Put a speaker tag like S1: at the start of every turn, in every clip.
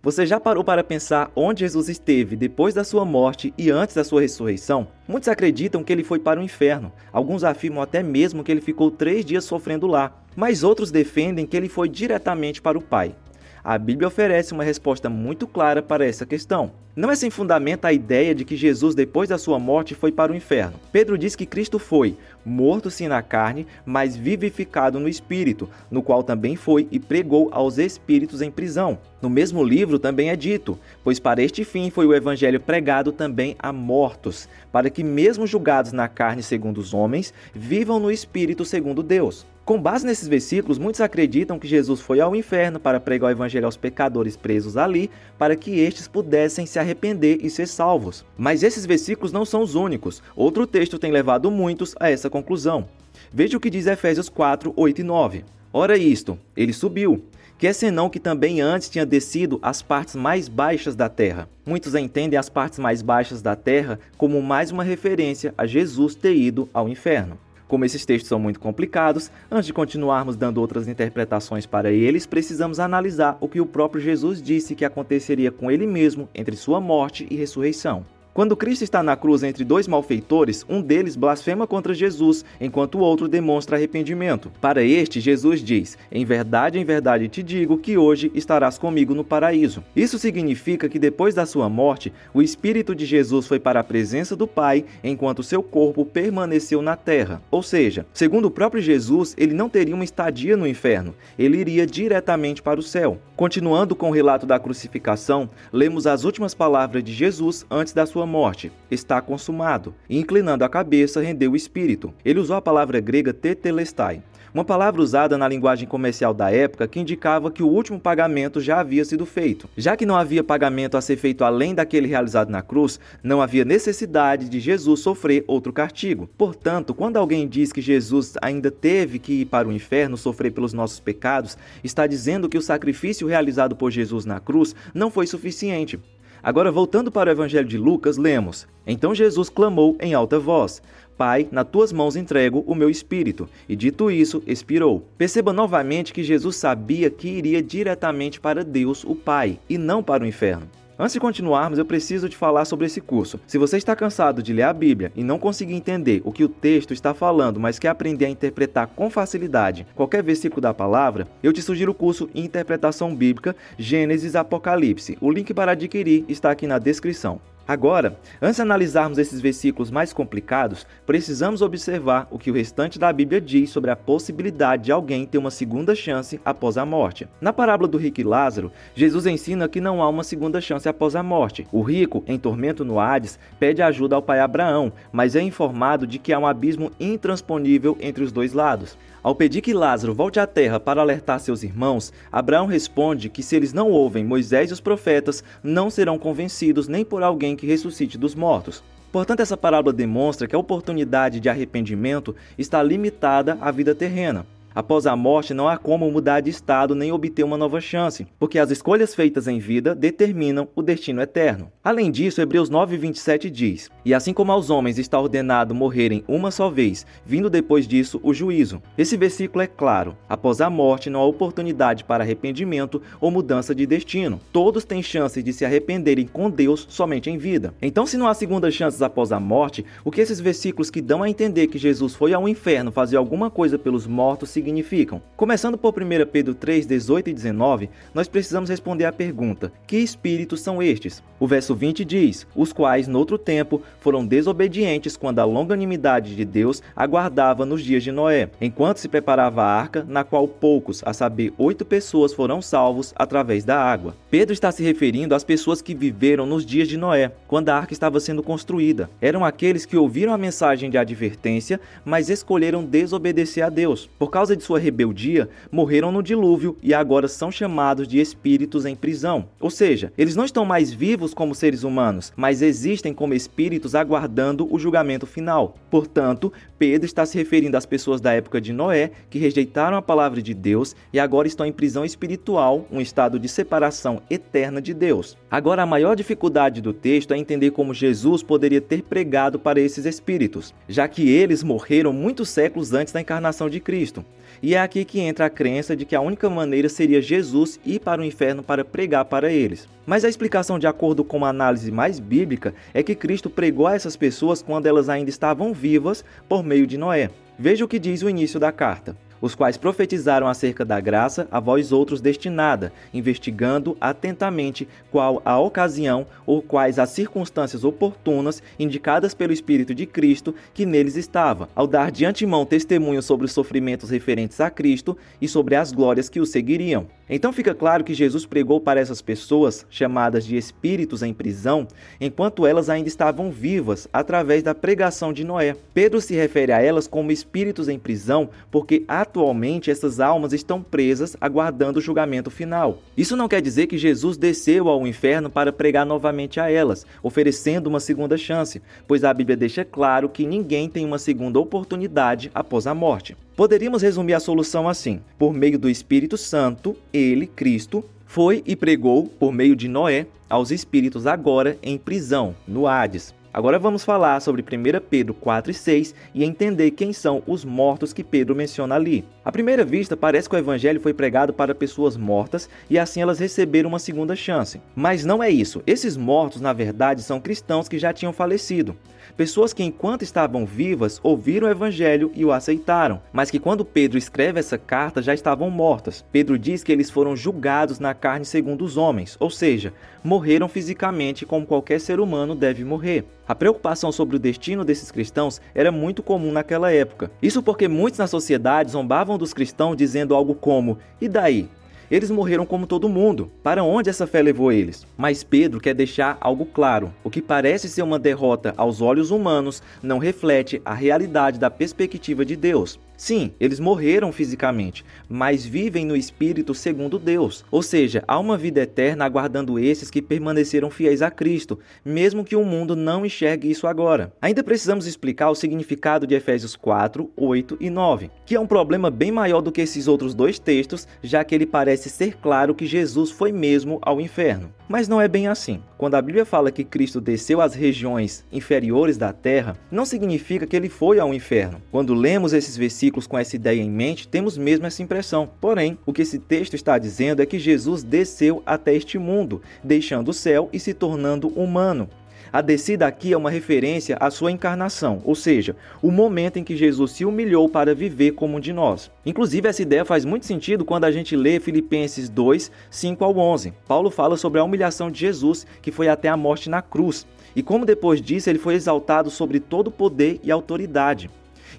S1: Você já parou para pensar onde Jesus esteve depois da sua morte e antes da sua ressurreição? Muitos acreditam que ele foi para o inferno. Alguns afirmam até mesmo que ele ficou 3 dias sofrendo lá. Mas outros defendem que ele foi diretamente para o Pai. A Bíblia oferece uma resposta muito clara para essa questão. Não é sem fundamento a ideia de que Jesus, depois da sua morte, foi para o inferno. Pedro diz que Cristo foi morto sim na carne, mas vivificado no Espírito, no qual também foi e pregou aos espíritos em prisão. No mesmo livro também é dito, pois para este fim foi o evangelho pregado também a mortos, para que mesmo julgados na carne segundo os homens, vivam no Espírito segundo Deus. Com base nesses versículos, muitos acreditam que Jesus foi ao inferno para pregar o evangelho aos pecadores presos ali, para que estes pudessem se arrepender e ser salvos. Mas esses versículos não são os únicos. Outro texto tem levado muitos a essa conclusão. Veja o que diz Efésios 4, 8 e 9. Ora isto, ele subiu, que é senão que também antes tinha descido às partes mais baixas da terra. Muitos entendem as partes mais baixas da terra como mais uma referência a Jesus ter ido ao inferno. Como esses textos são muito complicados, antes de continuarmos dando outras interpretações para eles, precisamos analisar o que o próprio Jesus disse que aconteceria com ele mesmo entre sua morte e ressurreição. Quando Cristo está na cruz entre 2 malfeitores, um deles blasfema contra Jesus, enquanto o outro demonstra arrependimento. Para este, Jesus diz, em verdade te digo que hoje estarás comigo no paraíso. Isso significa que depois da sua morte, o Espírito de Jesus foi para a presença do Pai, enquanto seu corpo permaneceu na terra. Ou seja, segundo o próprio Jesus, ele não teria uma estadia no inferno, ele iria diretamente para o céu. Continuando com o relato da crucificação, lemos as últimas palavras de Jesus antes da sua morte. Está consumado. E inclinando a cabeça, rendeu o espírito. Ele usou a palavra grega tetelestai, uma palavra usada na linguagem comercial da época que indicava que o último pagamento já havia sido feito. Já que não havia pagamento a ser feito além daquele realizado na cruz, não havia necessidade de Jesus sofrer outro castigo. Portanto, quando alguém diz que Jesus ainda teve que ir para o inferno sofrer pelos nossos pecados, está dizendo que o sacrifício realizado por Jesus na cruz não foi suficiente. Agora, voltando para o Evangelho de Lucas, lemos: Então Jesus clamou em alta voz: Pai, nas tuas mãos entrego o meu espírito. E dito isso, expirou. Perceba novamente que Jesus sabia que iria diretamente para Deus, o Pai, e não para o inferno. Antes de continuarmos, eu preciso te falar sobre esse curso. Se você está cansado de ler a Bíblia e não conseguir entender o que o texto está falando, mas quer aprender a interpretar com facilidade qualquer versículo da palavra, eu te sugiro o curso Interpretação Bíblica, Gênesis Apocalipse. O link para adquirir está aqui na descrição. Agora, antes de analisarmos esses versículos mais complicados, precisamos observar o que o restante da Bíblia diz sobre a possibilidade de alguém ter uma segunda chance após a morte. Na parábola do rico e Lázaro, Jesus ensina que não há uma segunda chance após a morte. O rico, em tormento no Hades, pede ajuda ao pai Abraão, mas é informado de que há um abismo intransponível entre os dois lados. Ao pedir que Lázaro volte à terra para alertar seus irmãos, Abraão responde que se eles não ouvem Moisés e os profetas, não serão convencidos nem por alguém que ressuscite dos mortos. Portanto, essa parábola demonstra que a oportunidade de arrependimento está limitada à vida terrena. Após a morte, não há como mudar de estado nem obter uma nova chance, porque as escolhas feitas em vida determinam o destino eterno. Além disso, Hebreus 9:27 diz: E assim como aos homens está ordenado morrerem uma só vez, vindo depois disso o juízo. Esse versículo é claro. Após a morte, não há oportunidade para arrependimento ou mudança de destino. Todos têm chances de se arrependerem com Deus somente em vida. Então, se não há segundas chances após a morte, o que esses versículos que dão a entender que Jesus foi ao inferno fazer alguma coisa pelos mortos significam? Começando por 1 Pedro 3, 18 e 19, nós precisamos responder à pergunta: que espíritos são estes? O verso 20 diz: os quais, noutro tempo, foram desobedientes quando a longanimidade de Deus aguardava nos dias de Noé, enquanto se preparava a arca, na qual poucos, a saber, 8 pessoas foram salvos através da água. Pedro está se referindo às pessoas que viveram nos dias de Noé, quando a arca estava sendo construída. Eram aqueles que ouviram a mensagem de advertência, mas escolheram desobedecer a Deus. Por causa de sua rebeldia, morreram no dilúvio e agora são chamados de espíritos em prisão. Ou seja, eles não estão mais vivos como seres humanos, mas existem como espíritos aguardando o julgamento final. Portanto, Pedro está se referindo às pessoas da época de Noé que rejeitaram a palavra de Deus e agora estão em prisão espiritual, um estado de separação eterna de Deus. Agora, a maior dificuldade do texto é entender como Jesus poderia ter pregado para esses espíritos, já que eles morreram muitos séculos antes da encarnação de Cristo. E é aqui que entra a crença de que a única maneira seria Jesus ir para o inferno para pregar para eles. Mas a explicação, de acordo com uma análise mais bíblica, é que Cristo pregou a essas pessoas quando elas ainda estavam vivas por meio de Noé. Veja o que diz o início da carta. Os quais profetizaram acerca da graça a vós outros destinada, investigando atentamente qual a ocasião ou quais as circunstâncias oportunas indicadas pelo Espírito de Cristo que neles estava, ao dar de antemão testemunho sobre os sofrimentos referentes a Cristo e sobre as glórias que o seguiriam. Então fica claro que Jesus pregou para essas pessoas, chamadas de espíritos em prisão, enquanto elas ainda estavam vivas, através da pregação de Noé. Pedro se refere a elas como espíritos em prisão, porque atualmente essas almas estão presas, aguardando o julgamento final. Isso não quer dizer que Jesus desceu ao inferno para pregar novamente a elas, oferecendo uma segunda chance, pois a Bíblia deixa claro que ninguém tem uma segunda oportunidade após a morte. Poderíamos resumir a solução assim: por meio do Espírito Santo, ele, Cristo, foi e pregou, por meio de Noé, aos espíritos agora em prisão, no Hades. Agora vamos falar sobre 1 Pedro 4 e 6 e entender quem são os mortos que Pedro menciona ali. À primeira vista, parece que o evangelho foi pregado para pessoas mortas e assim elas receberam uma segunda chance. Mas não é isso. Esses mortos, na verdade, são cristãos que já tinham falecido. Pessoas que, enquanto estavam vivas, ouviram o evangelho e o aceitaram, mas que quando Pedro escreve essa carta já estavam mortas. Pedro diz que eles foram julgados na carne segundo os homens, ou seja, morreram fisicamente como qualquer ser humano deve morrer. A preocupação sobre o destino desses cristãos era muito comum naquela época. Isso porque muitos na sociedade zombavam dos cristãos dizendo algo como: "E daí? Eles morreram como todo mundo. Para onde essa fé levou eles?" Mas Pedro quer deixar algo claro. O que parece ser uma derrota aos olhos humanos não reflete a realidade da perspectiva de Deus. Sim, eles morreram fisicamente, mas vivem no Espírito segundo Deus. Ou seja, há uma vida eterna aguardando esses que permaneceram fiéis a Cristo, mesmo que o mundo não enxergue isso agora. Ainda precisamos explicar o significado de Efésios 4, 8 e 9, que é um problema bem maior do que esses outros dois textos, já que ele parece ser claro que Jesus foi mesmo ao inferno. Mas não é bem assim. Quando a Bíblia fala que Cristo desceu às regiões inferiores da terra, não significa que ele foi ao inferno. Quando lemos esses versículos com essa ideia em mente, temos mesmo essa impressão. Porém, o que esse texto está dizendo é que Jesus desceu até este mundo, deixando o céu e se tornando humano. A descida aqui é uma referência à sua encarnação, ou seja, o momento em que Jesus se humilhou para viver como um de nós. Inclusive, essa ideia faz muito sentido quando a gente lê Filipenses 2, 5 ao 11. Paulo fala sobre a humilhação de Jesus, que foi até a morte na cruz, e como depois disso ele foi exaltado sobre todo poder e autoridade.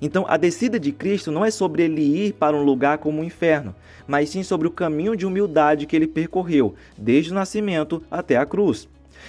S1: Então, a descida de Cristo não é sobre ele ir para um lugar como o inferno, mas sim sobre o caminho de humildade que ele percorreu, desde o nascimento até a cruz.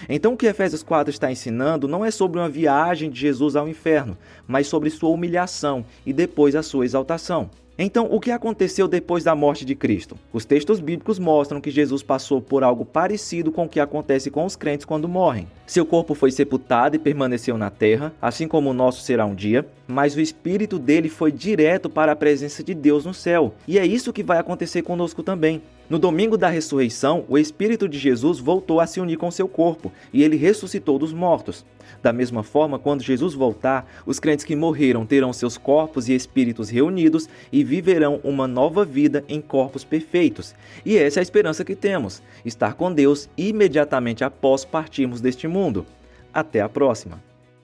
S1: Então o que Efésios 4 está ensinando não é sobre uma viagem de Jesus ao inferno, mas sobre sua humilhação e depois a sua exaltação. Então, o que aconteceu depois da morte de Cristo? Os textos bíblicos mostram que Jesus passou por algo parecido com o que acontece com os crentes quando morrem. Seu corpo foi sepultado e permaneceu na terra, assim como o nosso será um dia, mas o espírito dele foi direto para a presença de Deus no céu. E é isso que vai acontecer conosco também. No domingo da ressurreição, o Espírito de Jesus voltou a se unir com seu corpo, e ele ressuscitou dos mortos. Da mesma forma, quando Jesus voltar, os crentes que morreram terão seus corpos e espíritos reunidos e viverão uma nova vida em corpos perfeitos. E essa é a esperança que temos, estar com Deus imediatamente após partirmos deste mundo. Até a próxima!